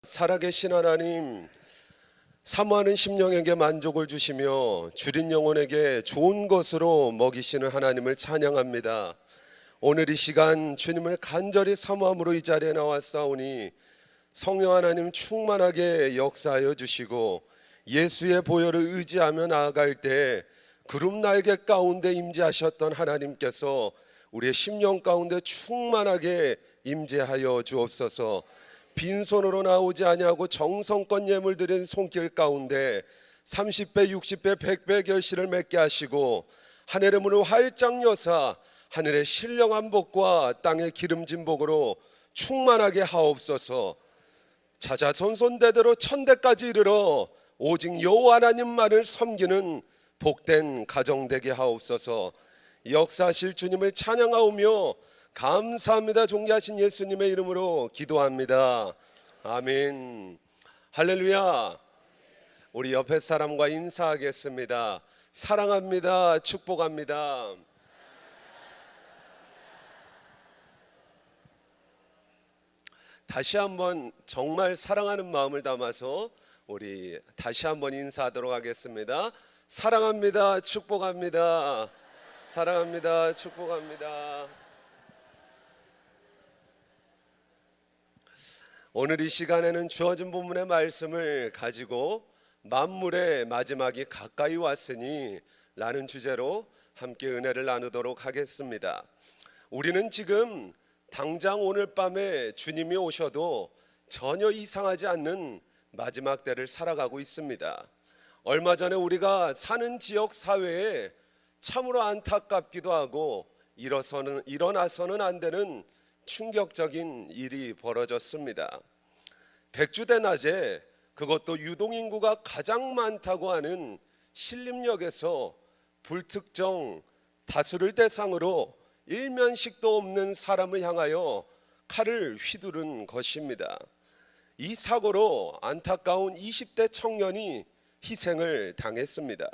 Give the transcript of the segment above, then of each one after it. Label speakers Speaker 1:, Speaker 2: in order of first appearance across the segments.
Speaker 1: 살아계신 하나님, 사모하는 심령에게 만족을 주시며 줄인 영혼에게 좋은 것으로 먹이시는 하나님을 찬양합니다. 오늘 이 시간 주님을 간절히 사모함으로 이 자리에 나왔사오니 성령 하나님 충만하게 역사하여 주시고 예수의 보혈을 의지하며 나아갈 때 구름 날개 가운데 임재하셨던 하나님께서 우리의 심령 가운데 충만하게 임재하여 주옵소서. 빈손으로 나오지 아니하고 정성껏 예물 드린 손길 가운데 30배, 60배, 100배 결실을 맺게 하시고 하늘의 문을 활짝 여사 하늘의 신령한 복과 땅의 기름진 복으로 충만하게 하옵소서. 자자손손대대로 천대까지 이르러 오직 여호와 하나님만을 섬기는 복된 가정 되게 하옵소서. 역사하실 주님을 찬양하오며 감사합니다. 존귀하신 예수님의 이름으로 기도합니다. 아멘. 할렐루야. 우리 옆에 사람과 인사하겠습니다. 사랑합니다. 축복합니다. 다시 한번 정말 사랑하는 마음을 담아서 우리 다시 한번 인사하도록 하겠습니다. 사랑합니다. 축복합니다. 사랑합니다. 축복합니다. 오늘 이 시간에는 주어진 본문의 말씀을 가지고 만물의 마지막이 가까이 왔으니 라는 주제로 함께 은혜를 나누도록 하겠습니다. 우리는 지금 당장 오늘 밤에 주님이 오셔도 전혀 이상하지 않는 마지막 때를 살아가고 있습니다. 얼마 전에 우리가 사는 지역 사회에 참으로 안타깝기도 하고 일어나서는 안 되는 충격적인 일이 벌어졌습니다. 백주대낮에 그것도 유동인구가 가장 많다고 하는 신림역에서 불특정 다수를 대상으로 일면식도 없는 사람을 향하여 칼을 휘두른 것입니다. 이 사고로 안타까운 20대 청년이 희생을 당했습니다.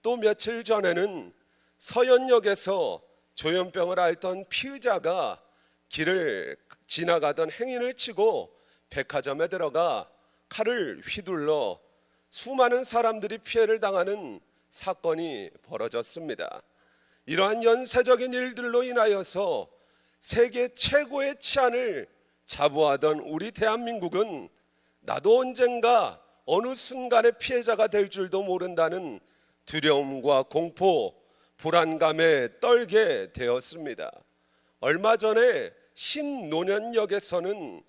Speaker 1: 또 며칠 전에는 서현역에서 조현병을 앓던 피의자가 길을 지나가던 행인을 치고 백화점에 들어가 칼을 휘둘러 수많은 사람들이 피해를 당하는 사건이 벌어졌습니다. 이러한 연쇄적인 일들로 인하여서 세계 최고의 치안을 자부하던 우리 대한민국은 나도 언젠가 어느 순간에 피해자가 될 줄도 모른다는 두려움과 공포, 불안감에 떨게 되었습니다. 얼마 전에 신논현역에서는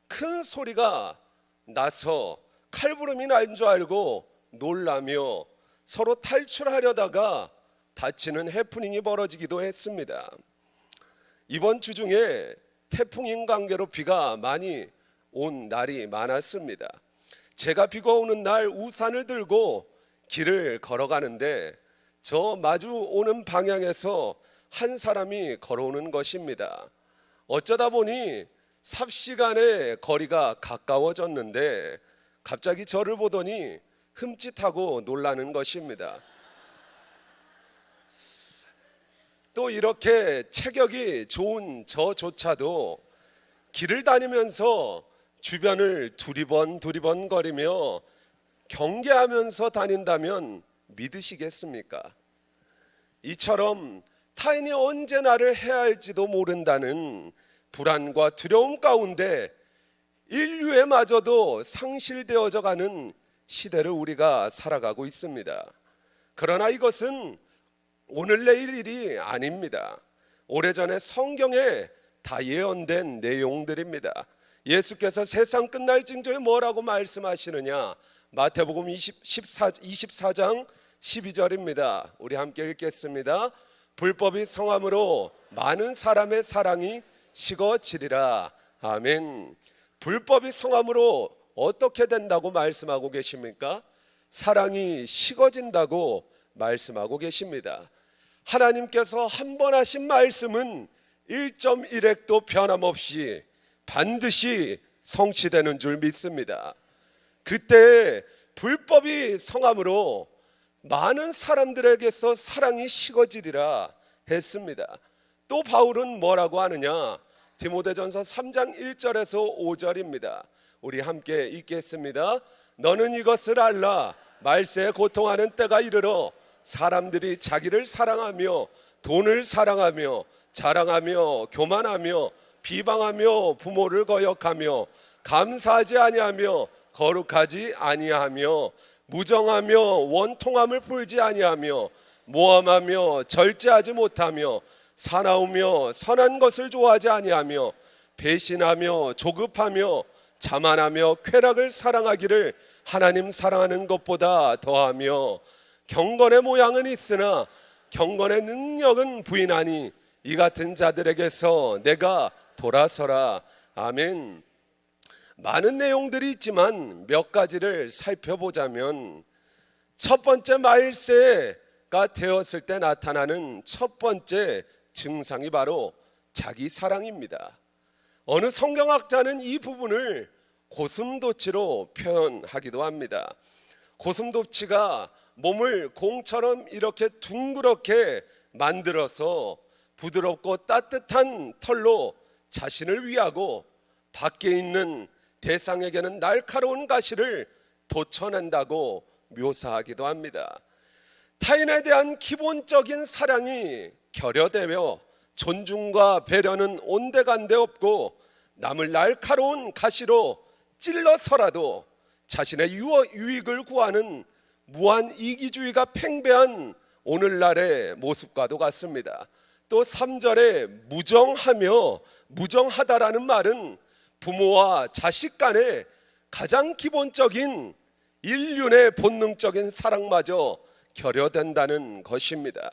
Speaker 1: 큰 소리가 나서 칼부름이 난 줄 알고 놀라며 서로 탈출하려다가 다치는 해프닝이 벌어지기도 했습니다. 이번 주 중에 태풍인 관계로 비가 많이 온 날이 많았습니다. 제가 비가 오는 날 우산을 들고 길을 걸어가는데 저 마주 오는 방향에서 한 사람이 걸어오는 것입니다. 어쩌다 보니 삽시간에 거리가 가까워졌는데 갑자기 저를 보더니 흠칫하고 놀라는 것입니다. 또 이렇게 체격이 좋은 저조차도 길을 다니면서 주변을 두리번 거리며 경계하면서 다닌다면 믿으시겠습니까? 이처럼 타인이 언제 나를 해할지도 모른다는 불안과 두려움 가운데 인류에 마저도 상실되어져 가는 시대를 우리가 살아가고 있습니다. 그러나 이것은 오늘 내일 일이 아닙니다. 오래전에 성경에 다 예언된 내용들입니다. 예수께서 세상 끝날 징조에 뭐라고 말씀하시느냐? 마태복음 24장 12절입니다. 우리 함께 읽겠습니다. 불법이 성함으로 많은 사람의 사랑이 식어지리라. 아멘. 불법이 성함으로 어떻게 된다고 말씀하고 계십니까? 사랑이 식어진다고 말씀하고 계십니다. 하나님께서 한 번 하신 말씀은 1.1핵도 변함없이 반드시 성취되는 줄 믿습니다. 그때 불법이 성함으로 많은 사람들에게서 사랑이 식어지리라 했습니다. 또 바울은 뭐라고 하느냐? 디모데전서 3장 1절에서 5절입니다. 우리 함께 읽겠습니다. 너는 이것을 알라. 말세에 고통하는 때가 이르러 사람들이 자기를 사랑하며 돈을 사랑하며 자랑하며 교만하며 비방하며 부모를 거역하며 감사하지 아니하며 거룩하지 아니하며 무정하며 원통함을 풀지 아니하며 모함하며 절제하지 못하며 사나우며 선한 것을 좋아하지 아니하며 배신하며 조급하며 자만하며 쾌락을 사랑하기를 하나님 사랑하는 것보다 더하며 경건의 모양은 있으나 경건의 능력은 부인하니 이 같은 자들에게서 내가 돌아서라. 아멘. 많은 내용들이 있지만 몇 가지를 살펴보자면, 첫 번째, 말세가 되었을 때 나타나는 첫 번째 증상이 바로 자기 사랑입니다. 어느 성경학자는 이 부분을 고슴도치로 표현하기도 합니다. 고슴도치가 몸을 공처럼 이렇게 둥그렇게 만들어서 부드럽고 따뜻한 털로 자신을 위하고 밖에 있는 대상에게는 날카로운 가시를 돋쳐낸다고 묘사하기도 합니다. 타인에 대한 기본적인 사랑이 결여되며 존중과 배려는 온데간데 없고 남을 날카로운 가시로 찔러서라도 자신의 유익을 구하는 무한 이기주의가 팽배한 오늘날의 모습과도 같습니다. 또 3절에 무정하며, 무정하다라는 말은 부모와 자식 간의 가장 기본적인 인륜의 본능적인 사랑마저 결여된다는 것입니다.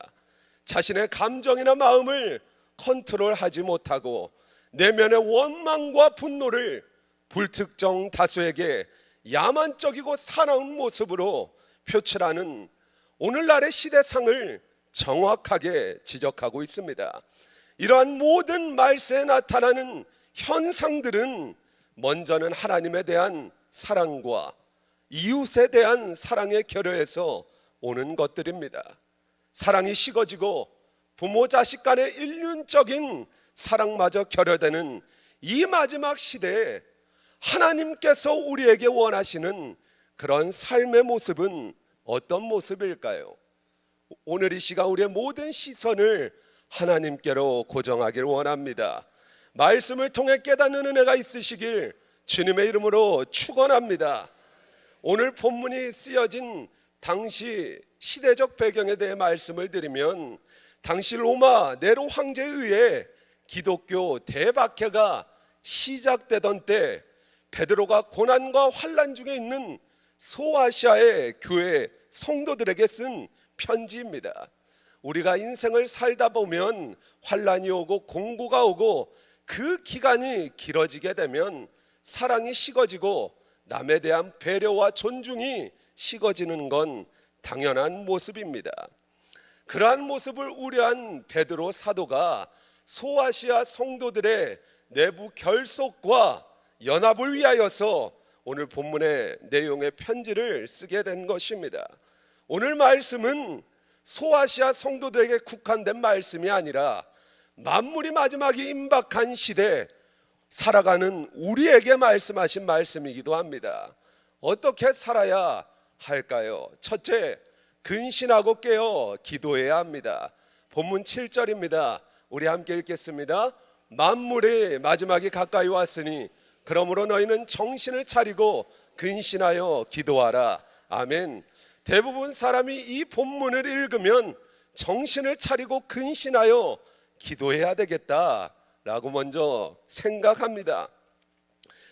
Speaker 1: 자신의 감정이나 마음을 컨트롤하지 못하고 내면의 원망과 분노를 불특정 다수에게 야만적이고 사나운 모습으로 표출하는 오늘날의 시대상을 정확하게 지적하고 있습니다. 이러한 모든 말세에 나타나는 현상들은 먼저는 하나님에 대한 사랑과 이웃에 대한 사랑의 결여에서 오는 것들입니다. 사랑이 식어지고 부모 자식 간의 인륜적인 사랑마저 결여되는 이 마지막 시대에 하나님께서 우리에게 원하시는 그런 삶의 모습은 어떤 모습일까요? 오늘 이 시간 우리의 모든 시선을 하나님께로 고정하길 원합니다. 말씀을 통해 깨닫는 은혜가 있으시길 주님의 이름으로 축원합니다. 오늘 본문이 쓰여진 당시 시대적 배경에 대해 말씀을 드리면, 당시 로마 네로 황제에 의해 기독교 대박해가 시작되던 때 베드로가 고난과 환난 중에 있는 소아시아의 교회 성도들에게 쓴 편지입니다. 우리가 인생을 살다 보면 환난이 오고 공고가 오고 그 기간이 길어지게 되면 사랑이 식어지고 남에 대한 배려와 존중이 식어지는 건 당연한 모습입니다. 그러한 모습을 우려한 베드로 사도가 소아시아 성도들의 내부 결속과 연합을 위하여서 오늘 본문의 내용의 편지를 쓰게 된 것입니다. 오늘 말씀은 소아시아 성도들에게 국한된 말씀이 아니라 만물이 마지막이 임박한 시대 살아가는 우리에게 말씀하신 말씀이기도 합니다. 어떻게 살아야 할까요? 첫째, 근신하고 깨어 기도해야 합니다. 본문 7절입니다. 우리 함께 읽겠습니다. 만물의 마지막이 가까이 왔으니 그러므로 너희는 정신을 차리고 근신하여 기도하라. 아멘. 대부분 사람이 이 본문을 읽으면 정신을 차리고 근신하여 기도해야 되겠다라고 먼저 생각합니다.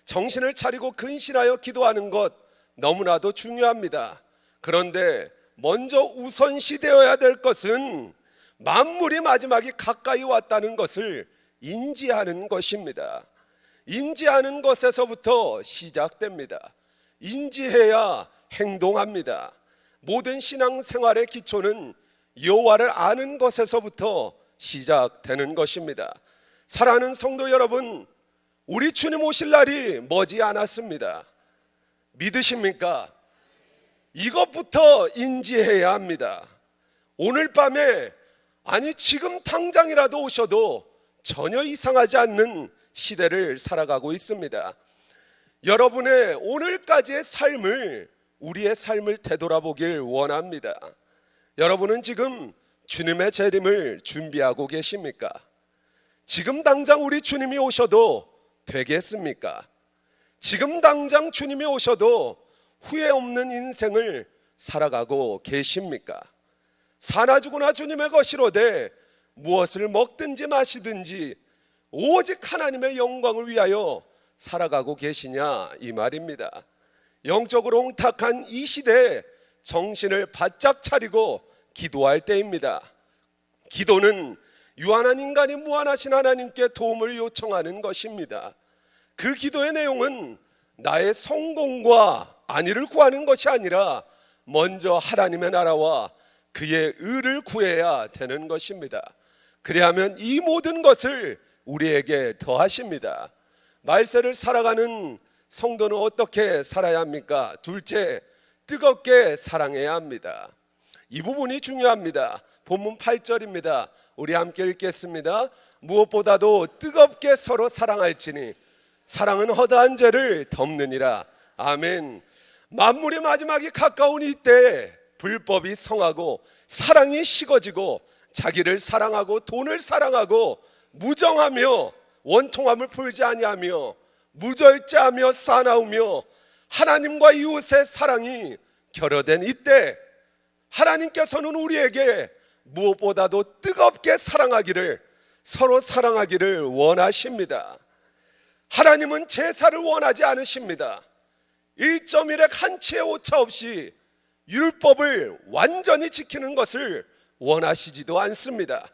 Speaker 1: 정신을 차리고 근신하여 기도하는 것 너무나도 중요합니다. 그런데 먼저 우선시 되어야 될 것은 만물이 마지막이 가까이 왔다는 것을 인지하는 것입니다. 인지하는 것에서부터 시작됩니다. 인지해야 행동합니다. 모든 신앙생활의 기초는 여호와를 아는 것에서부터 시작되는 것입니다. 사랑하는 성도 여러분, 우리 주님 오실 날이 머지 않았습니다. 믿으십니까? 이것부터 인지해야 합니다. 오늘 밤에, 아니 지금 당장이라도 오셔도 전혀 이상하지 않는 시대를 살아가고 있습니다. 여러분의 오늘까지의 삶을, 우리의 삶을 되돌아보길 원합니다. 여러분은 지금 주님의 재림을 준비하고 계십니까? 지금 당장 우리 주님이 오셔도 되겠습니까? 지금 당장 주님이 오셔도 후회 없는 인생을 살아가고 계십니까? 사나 죽으나 주님의 것이로되 무엇을 먹든지 마시든지 오직 하나님의 영광을 위하여 살아가고 계시냐, 이 말입니다. 영적으로 혼탁한 이 시대에 정신을 바짝 차리고 기도할 때입니다. 기도는 유한한 인간이 무한하신 하나님께 도움을 요청하는 것입니다. 그 기도의 내용은 나의 성공과 안위를 구하는 것이 아니라 먼저 하나님의 나라와 그의 의를 구해야 되는 것입니다. 그리하면 이 모든 것을 우리에게 더하십니다. 말세를 살아가는 성도는 어떻게 살아야 합니까? 둘째, 뜨겁게 사랑해야 합니다. 이 부분이 중요합니다. 본문 8절입니다. 우리 함께 읽겠습니다. 무엇보다도 뜨겁게 서로 사랑할지니 사랑은 허다한 죄를 덮느니라. 아멘. 만물의 마지막이 가까운 이때에 불법이 성하고 사랑이 식어지고 자기를 사랑하고 돈을 사랑하고 무정하며 원통함을 풀지 아니하며 무절제하며 싸나우며 하나님과 이웃의 사랑이 결여된 이때 하나님께서는 우리에게 무엇보다도 뜨겁게 사랑하기를, 서로 사랑하기를 원하십니다. 하나님은 제사를 원하지 않으십니다. 1.1의 한치의 오차 없이 율법을 완전히 지키는 것을 원하시지도 않습니다.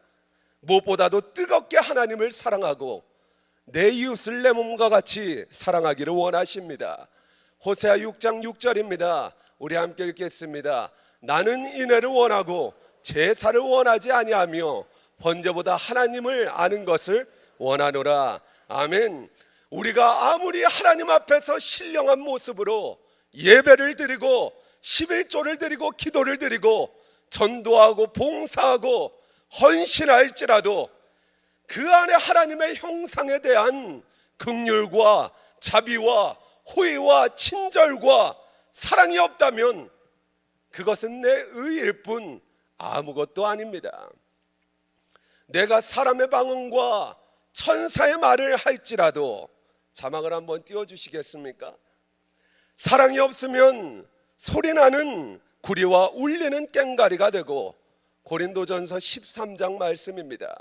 Speaker 1: 무엇보다도 뜨겁게 하나님을 사랑하고 내 이웃을 내 몸과 같이 사랑하기를 원하십니다. 호세아 6장 6절입니다. 우리 함께 읽겠습니다. 나는 인애를 원하고 제사를 원하지 아니하며 번제보다 하나님을 아는 것을 원하노라. 아멘. 우리가 아무리 하나님 앞에서 신령한 모습으로 예배를 드리고 11조를 드리고 기도를 드리고 전도하고 봉사하고 헌신할지라도 그 안에 하나님의 형상에 대한 긍휼과 자비와 호의와 친절과 사랑이 없다면 그것은 내 의일 뿐 아무것도 아닙니다. 내가 사람의 방언과 천사의 말을 할지라도, 자막을 한번 띄워주시겠습니까? 사랑이 없으면 소리나는 구리와 울리는 꽹가리가 되고, 고린도전서 13장 말씀입니다.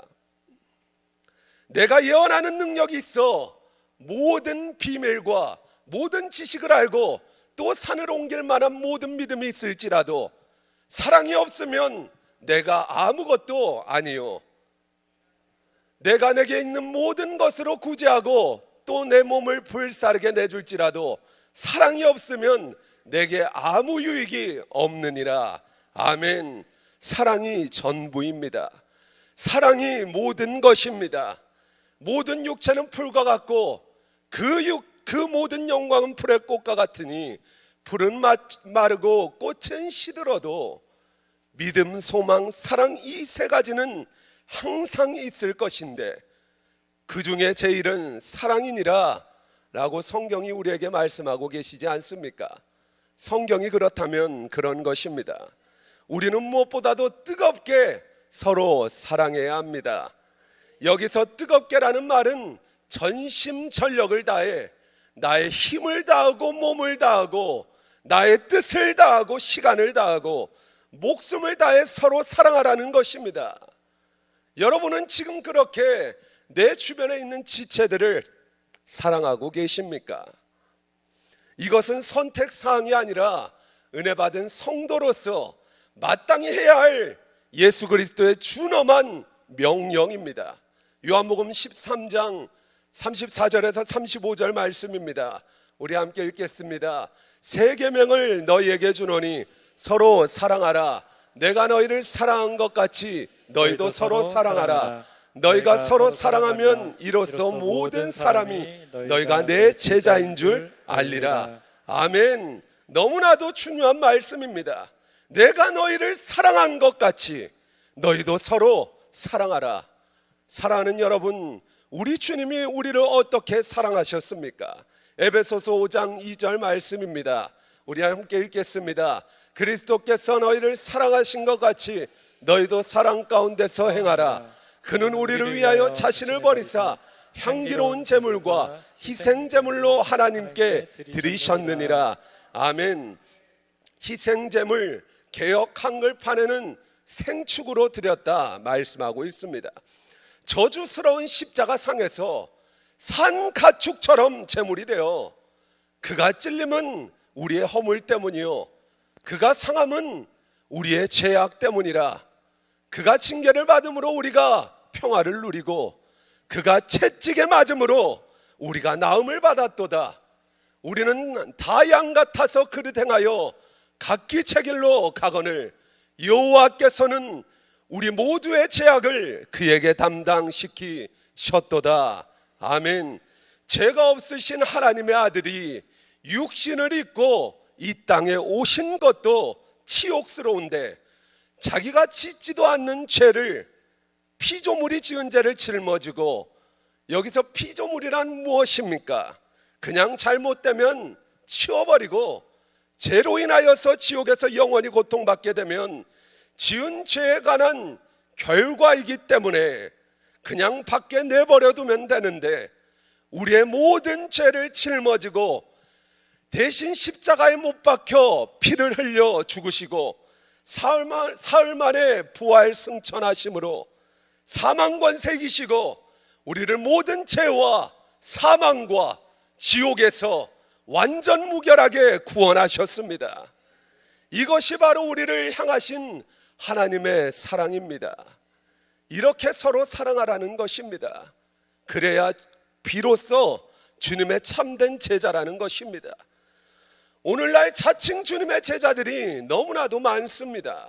Speaker 1: 내가 예언하는 능력이 있어 모든 비밀과 모든 지식을 알고 또 산을 옮길 만한 모든 믿음이 있을지라도 사랑이 없으면 내가 아무것도 아니요. 내가 내게 있는 모든 것으로 구제하고 또 내 몸을 불사르게 내줄지라도 사랑이 없으면 내게 아무 유익이 없느니라. 아멘. 사랑이 전부입니다. 사랑이 모든 것입니다. 모든 육체는 풀과 같고 그 모든 영광은 풀의 꽃과 같으니 풀은 마르고 꽃은 시들어도 믿음, 소망, 사랑 이 세 가지는 항상 있을 것인데 그 중에 제일은 사랑이니라 라고 성경이 우리에게 말씀하고 계시지 않습니까? 성경이 그렇다면 그런 것입니다. 우리는 무엇보다도 뜨겁게 서로 사랑해야 합니다. 여기서 뜨겁게라는 말은 전심전력을 다해 나의 힘을 다하고 몸을 다하고 나의 뜻을 다하고 시간을 다하고 목숨을 다해 서로 사랑하라는 것입니다. 여러분은 지금 그렇게 내 주변에 있는 지체들을 사랑하고 계십니까? 이것은 선택사항이 아니라 은혜 받은 성도로서 마땅히 해야 할 예수 그리스도의 준엄한 명령입니다. 요한복음 13장 34절에서 35절 말씀입니다. 우리 함께 읽겠습니다. 새 계명을 너희에게 주노니 서로 사랑하라. 내가 너희를 사랑한 것 같이 너희도 서로 사랑하라. 너희가 서로 사랑하면 이로써 모든 사람이 너희가 내 제자인 줄 알리라. 아멘. 너무나도 중요한 말씀입니다. 내가 너희를 사랑한 것 같이 너희도 서로 사랑하라. 사랑하는 여러분, 우리 주님이 우리를 어떻게 사랑하셨습니까? 에베소서 5장 2절 말씀입니다. 우리 함께 읽겠습니다. 그리스도께서 너희를 사랑하신 것 같이 너희도 사랑 가운데서 행하라. 그는 우리를 위하여 자신을 버리사 향기로운 제물과 희생 제물로 하나님께 드리셨느니라. 아멘. 희생 제물, 개역 한글판에는 생축으로 드렸다 말씀하고 있습니다. 저주스러운 십자가 상에서 산 가축처럼 제물이 되어 그가 찔림은 우리의 허물 때문이요 그가 상함은 우리의 죄악 때문이라. 그가 징계를 받음으로 우리가 평화를 누리고 그가 채찍에 맞음으로 우리가 나음을 받았도다. 우리는 다 양 같아서 그릇 행하여 각기 채길로 가거늘 여호와께서는 우리 모두의 죄악을 그에게 담당시키셨도다. 아멘. 죄가 없으신 하나님의 아들이 육신을 입고 이 땅에 오신 것도 치욕스러운데 자기가 짓지도 않는 죄를 피조물이 지은 죄를 짊어지고, 여기서 피조물이란 무엇입니까? 그냥 잘못되면 치워버리고 죄로 인하여서 지옥에서 영원히 고통받게 되면 지은 죄에 관한 결과이기 때문에 그냥 밖에 내버려 두면 되는데, 우리의 모든 죄를 짊어지고 대신 십자가에 못 박혀 피를 흘려 죽으시고 사흘 만에 부활 승천하심으로 사망 권세 이기시고 우리를 모든 죄와 사망과 지옥에서 완전 무결하게 구원하셨습니다. 이것이 바로 우리를 향하신 하나님의 사랑입니다. 이렇게 서로 사랑하라는 것입니다. 그래야 비로소 주님의 참된 제자라는 것입니다. 오늘날 자칭 주님의 제자들이 너무나도 많습니다.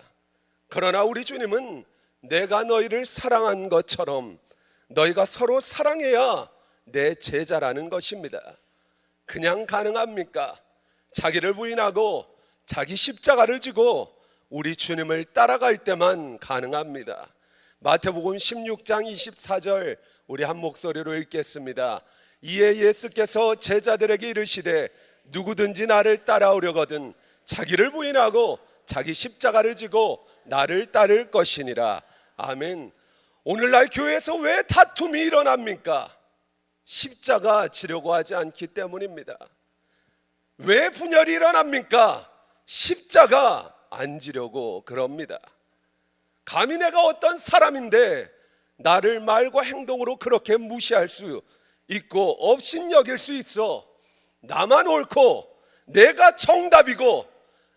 Speaker 1: 그러나 우리 주님은 내가 너희를 사랑한 것처럼 너희가 서로 사랑해야 내 제자라는 것입니다. 그냥 가능합니까? 자기를 부인하고 자기 십자가를 지고 우리 주님을 따라갈 때만 가능합니다. 마태복음 16장 24절 우리 한 목소리로 읽겠습니다. 이에 예수께서 제자들에게 이르시되 누구든지 나를 따라오려거든 자기를 부인하고 자기 십자가를 지고 나를 따를 것이니라. 아멘. 오늘날 교회에서 왜 다툼이 일어납니까? 십자가 지려고 하지 않기 때문입니다. 왜 분열이 일어납니까? 십자가 안 지려고 그럽니다. 감히 내가 어떤 사람인데 나를 말과 행동으로 그렇게 무시할 수 있고 업신여길 수 있어. 나만 옳고 내가 정답이고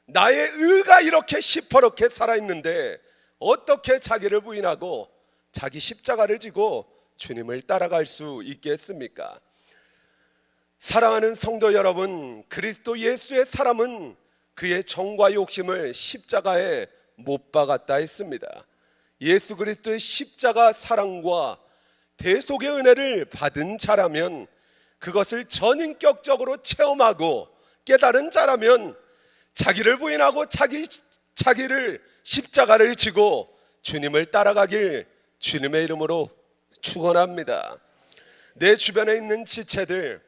Speaker 1: 나의 의가 이렇게 시퍼렇게 살아있는데 어떻게 자기를 부인하고 자기 십자가를 지고 주님을 따라갈 수 있겠습니까? 사랑하는 성도 여러분, 그리스도 예수의 사람은 그의 정과 욕심을 십자가에 못 박았다 했습니다. 예수 그리스도의 십자가 사랑과 대속의 은혜를 받은 자라면, 그것을 전인격적으로 체험하고 깨달은 자라면 자기를 부인하고 자기를 십자가를 지고 주님을 따라가길 주님의 이름으로 축원합니다. 내 주변에 있는 지체들,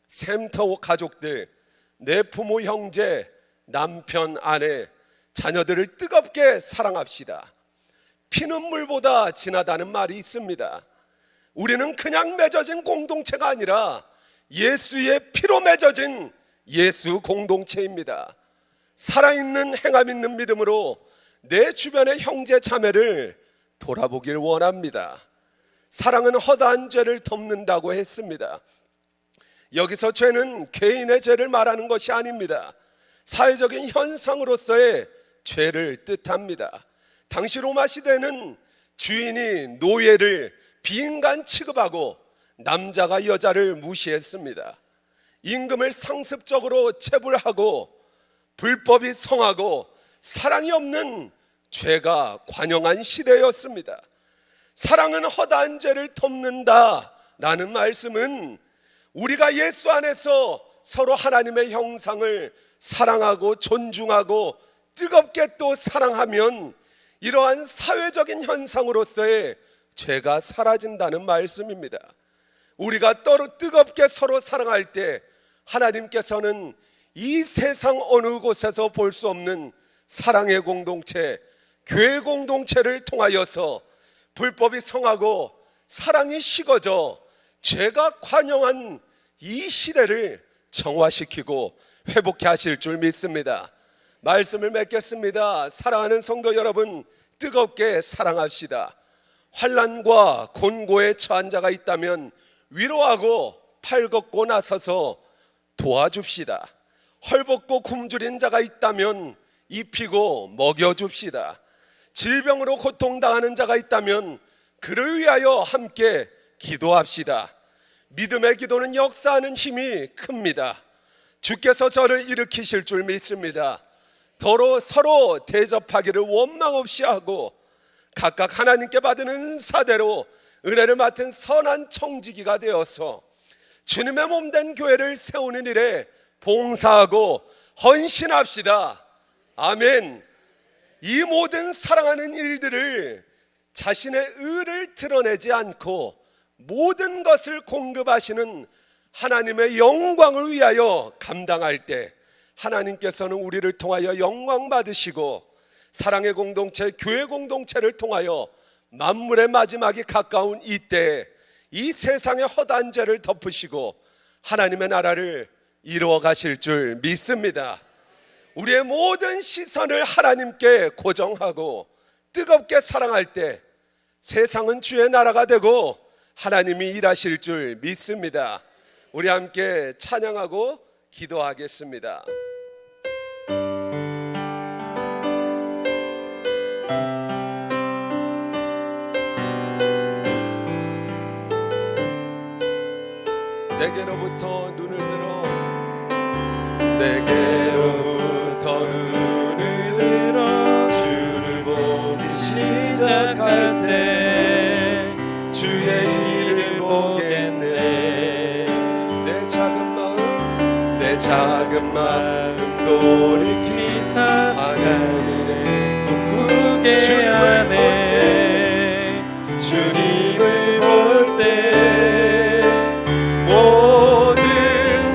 Speaker 1: 샘터 가족들, 내 부모, 형제, 남편, 아내, 자녀들을 뜨겁게 사랑합시다. 피는 물보다 진하다는 말이 있습니다. 우리는 그냥 맺어진 공동체가 아니라 예수의 피로 맺어진 예수 공동체입니다. 살아있는 행함 있는 믿음으로 내 주변의 형제 자매를 돌아보길 원합니다. 사랑은 허다한 죄를 덮는다고 했습니다. 여기서 죄는 개인의 죄를 말하는 것이 아닙니다. 사회적인 현상으로서의 죄를 뜻합니다. 당시 로마 시대는 주인이 노예를 비인간 취급하고 남자가 여자를 무시했습니다. 임금을 상습적으로 체불하고 불법이 성하고 사랑이 없는 죄가 관영한 시대였습니다. 사랑은 허다한 죄를 덮는다라는 말씀은 우리가 예수 안에서 서로 하나님의 형상을 사랑하고 존중하고 뜨겁게 또 사랑하면 이러한 사회적인 현상으로서의 죄가 사라진다는 말씀입니다. 우리가 뜨겁게 서로 사랑할 때 하나님께서는 이 세상 어느 곳에서 볼 수 없는 사랑의 공동체, 교회 공동체를 통하여서 불법이 성하고 사랑이 식어져 죄가 관영한 이 시대를 정화시키고 회복해 하실 줄 믿습니다. 말씀을 맺겠습니다. 사랑하는 성도 여러분, 뜨겁게 사랑합시다. 환난과 곤고에 처한 자가 있다면 위로하고 팔 걷고 나서서 도와줍시다. 헐벗고 굶주린 자가 있다면 입히고 먹여줍시다. 질병으로 고통당하는 자가 있다면 그를 위하여 함께 기도합시다. 믿음의 기도는 역사하는 힘이 큽니다. 주께서 저를 일으키실 줄 믿습니다. 서로 대접하기를 원망 없이 하고 각각 하나님께 받은 은사대로 은혜를 맡은 선한 청지기가 되어서 주님의 몸된 교회를 세우는 일에 봉사하고 헌신합시다. 아멘. 이 모든 사랑하는 일들을 자신의 의를 드러내지 않고 모든 것을 공급하시는 하나님의 영광을 위하여 감당할 때 하나님께서는 우리를 통하여 영광 받으시고 사랑의 공동체, 교회 공동체를 통하여 만물의 마지막이 가까운 이때에 이 세상의 허다한 죄를 덮으시고 하나님의 나라를 이루어 가실 줄 믿습니다. 우리의 모든 시선을 하나님께 고정하고 뜨겁게 사랑할 때 세상은 주의 나라가 되고 하나님이 일하실 줄 믿습니다. 우리 함께 찬양하고 기도하겠습니다. 내게로부터 눈을 들어 내게로부터 눈을 들어 주를 보기 시작할 때 주의 일을 보겠네. 내 작은 마음 돌이키사 하나님을 꿈꾸게 하네. 주님을 볼 때 모든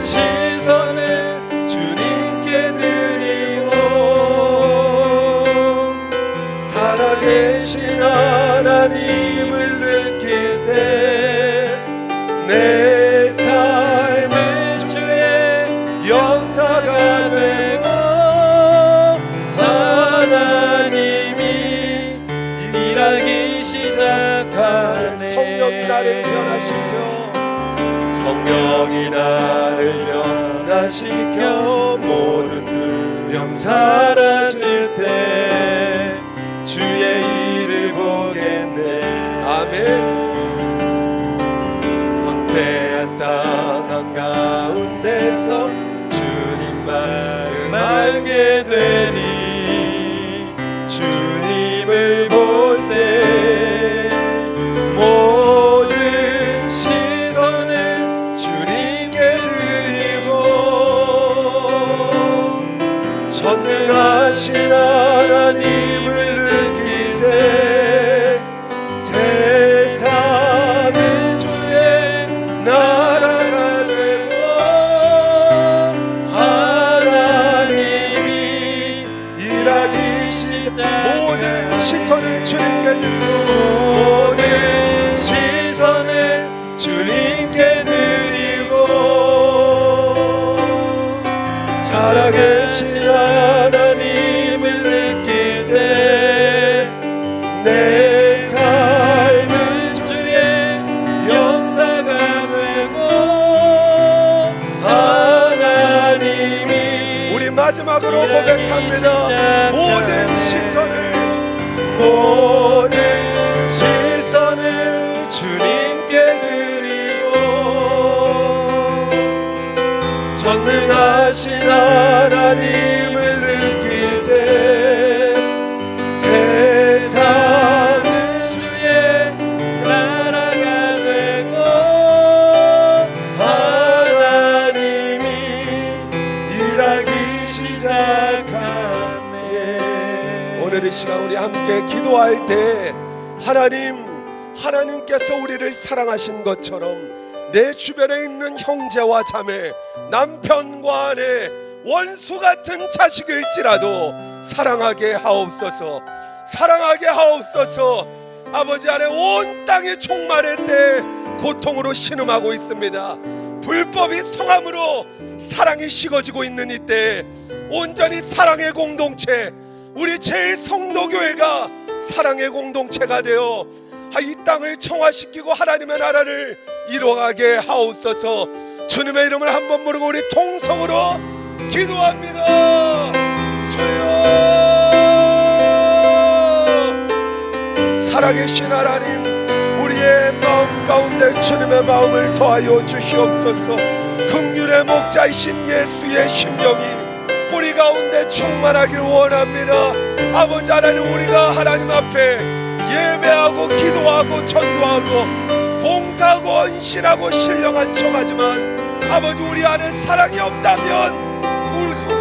Speaker 1: 시선을 주님께 드리고 살아계신 하나님을 느낄 때 내 삶은 주의 역사가 되고 하나님이 일하기 시작하네. 성령이 나를 변화시켜 성령이 나를 변화시켜 모든 불령 사라질 때 주의 일을 보겠네. 아멘. 황폐한 땅 한가운데서 주님 마음 알게 되니 주님을 볼 때 모든 시선을 주님께 드리고 전능하신 하나님을 느낄 때 세상은 주의 나라가 되고 하나님이 일하기 시작 모든 시선을 주님께 드리고 모든 시선을 주님께 드리고 살아계신 하나님을 느낄 때 내 삶은 주의 역사가 되고 하나님이 우리 마지막으로 고백합니다. 모든 시선을 주님께 드리고 전능하신 하나님을 느낄 때 세상은 주의 나라가 되고 하나님이 일하기 시작하네. 오늘 이 시간 우리 함께 기도할 때 하나님께서 우리를 사랑하신 것처럼 내 주변에 있는 형제와 자매, 남편과 아내, 원수 같은 자식일지라도 사랑하게 하옵소서. 사랑하게 하옵소서. 아버지 안에 온 땅이 종말의 때 고통으로 신음하고 있습니다. 불법이 성함으로 사랑이 식어지고 있는 이때 온전히 사랑의 공동체, 우리 제일 성도교회가 사랑의 공동체가 되어 이 땅을 청화시키고 하나님의 나라를 이루어가게 하옵소서. 주님의 이름을 한번 부르고 우리 통성으로 기도합니다. 주여, 살아계신 하나님, 우리의 마음 가운데 주님의 마음을 더하여 주시옵소서. 긍휼의 목자이신 예수의 심령이 우리 가운데 충만하길 원합니다. 아버지 하나님, 우리가 하나님 앞에 예배하고 기도하고 전도하고 봉사하고 헌신하고 신령한 척하지만 아버지 우리 안에 사랑이 없다면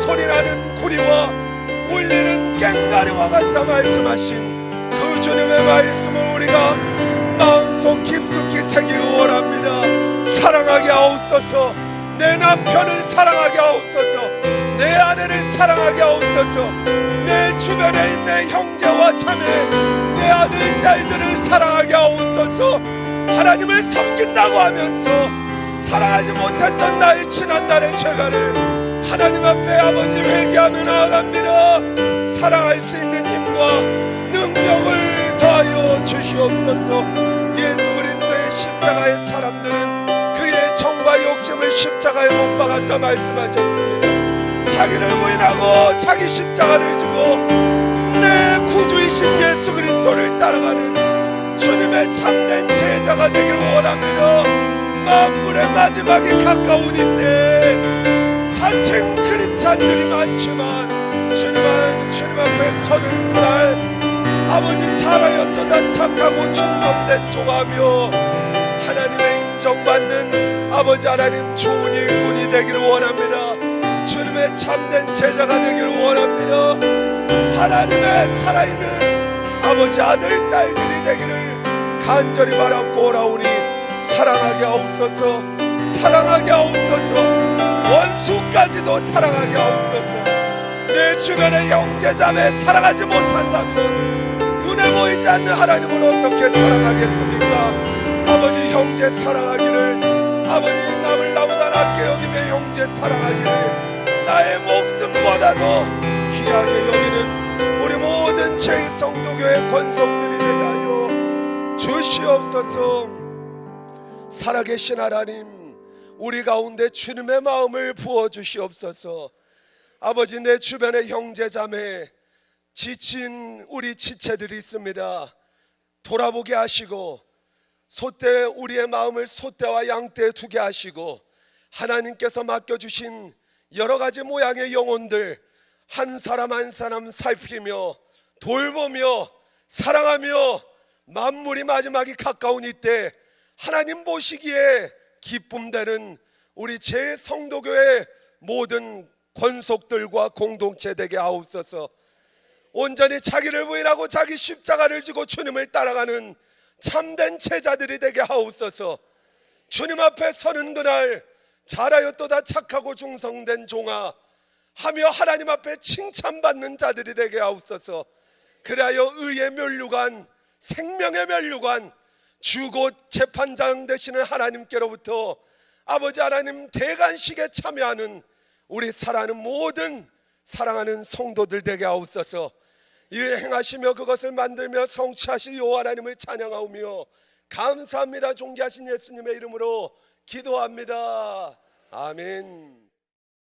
Speaker 1: 소리나는 구리와 울리는 꽹가리와 같다 말씀하신 그 주님의 말씀을 우리가 마음속 깊숙이 새기기 원합니다. 사랑하게 하옵소서. 내 남편을 사랑하게 하옵소서. 내 아내를 사랑하게 하옵소서. 내 주변에 있는 형제와 자매, 내 아들 딸들을 사랑하게 하옵소서. 하나님을 섬긴다고 하면서 사랑하지 못했던 나의 지난날의 죄가를 하나님 앞에 아버지 회개하며 나아갑니다. 사랑할 수 있는 힘과 능력을 더하여 주시옵소서. 예수 그리스도의 십자가의 사람들은 그의 정과 욕심을 십자가에 못 박았다 말씀하셨습니다. 자기를 부인하고 자기 십자가를 지고 내 구주이신 예수 그리스도를 따라가는 주님의 참된 제자가 되기를 원합니다. 만물의 마지막이 가까운 이때 자칭 크리스찬들이 많지만 주님 앞에 서는 그날 아버지 잘하였도다 착하고 충성된 종하며 하나님의 인정받는 아버지 하나님 좋은 일꾼이 되기를 원합니다. 주님의 참된 제자가 되기를 원합니다. 하나님의 살아있는 아버지 아들 딸들이 되기를 간절히 바라고 오라오니 사랑하게 하옵소서. 사랑하게 하옵소서. 원수까지도 사랑하게 하옵소서. 내 주변의 형제자매 사랑하지 못한다면 눈에 보이지 않는 하나님을 어떻게 사랑하겠습니까? 아버지 형제 사랑하기를, 아버지 남을 나보다 낫게 여기며 형제 사랑하기를 나의 목숨보다도 귀하게 여기는 우리 모든 제일성도교회 권속들이 되게 하여 주시옵소서. 살아계신 하나님, 우리 가운데 주님의 마음을 부어주시옵소서. 아버지, 내 주변에 형제자매 지친 우리 지체들이 있습니다. 돌아보게 하시고 소떼 우리의 마음을 소떼와 양떼에 두게 하시고 하나님께서 맡겨주신 여러 가지 모양의 영혼들 한 사람 한 사람 살피며 돌보며 사랑하며 만물이 마지막이 가까운 이때 하나님 보시기에 기쁨되는 우리 제성도교회 모든 권속들과 공동체 되게 하옵소서. 온전히 자기를 부인하고 자기 십자가를 지고 주님을 따라가는 참된 제자들이 되게 하옵소서. 주님 앞에 서는 그날 잘하였도다 착하고 충성된 종아 하며 하나님 앞에 칭찬받는 자들이 되게 하옵소서. 그리하여 의의 면류관, 생명의 면류관, 주곧 재판장 되시는 하나님께로부터 아버지 하나님 대관식에 참여하는 우리 사랑하는 모든 사랑하는 성도들 되게 하옵소서. 이를 행하시며 그것을 만들며 성취하신 여호와 하나님을 찬양하오며 감사합니다. 존귀하신 예수님의 이름으로 기도합니다. 아멘.